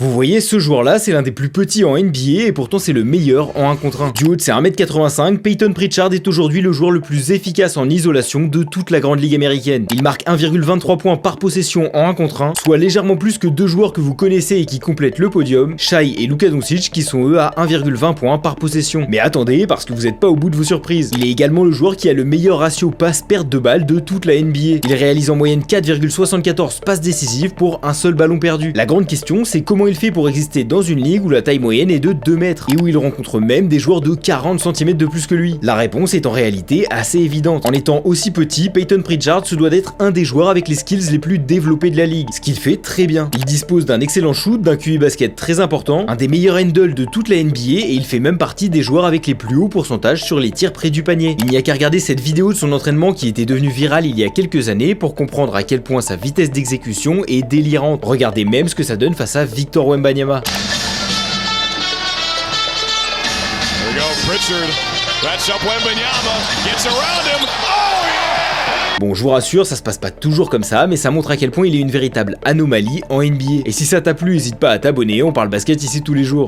Vous voyez, ce joueur-là, c'est l'un des plus petits en NBA et pourtant c'est le meilleur en 1 contre 1. Du haut de ses 1m85, Peyton Pritchard est aujourd'hui le joueur le plus efficace en isolation de toute la grande ligue américaine. Il marque 1,23 points par possession en 1 contre 1, soit légèrement plus que deux joueurs que vous connaissez et qui complètent le podium, Shai et Luka Doncic, qui sont eux à 1,20 points par possession. Mais attendez, parce que vous n'êtes pas au bout de vos surprises. Il est également le joueur qui a le meilleur ratio passe-perte de balles de toute la NBA. Il réalise en moyenne 4,74 passes décisives pour un seul ballon perdu. La grande question, c'est comment il fait pour exister dans une ligue où la taille moyenne est de 2 mètres et où il rencontre même des joueurs de 40 cm de plus que lui. La réponse est en réalité assez évidente. En étant aussi petit, Peyton Pritchard se doit d'être un des joueurs avec les skills les plus développés de la ligue, ce qu'il fait très bien. Il dispose d'un excellent shoot, d'un QI basket très important, un des meilleurs handles de toute la NBA et il fait même partie des joueurs avec les plus hauts pourcentages sur les tirs près du panier. Il n'y a qu'à regarder cette vidéo de son entraînement qui était devenue virale il y a quelques années pour comprendre à quel point sa vitesse d'exécution est délirante. Regardez même ce que ça donne face à Victor Wembanyama. Bon, je vous rassure, ça se passe pas toujours comme ça, mais ça montre à quel point il est une véritable anomalie en NBA. Et si ça t'a plu, n'hésite pas à t'abonner, on parle basket ici tous les jours.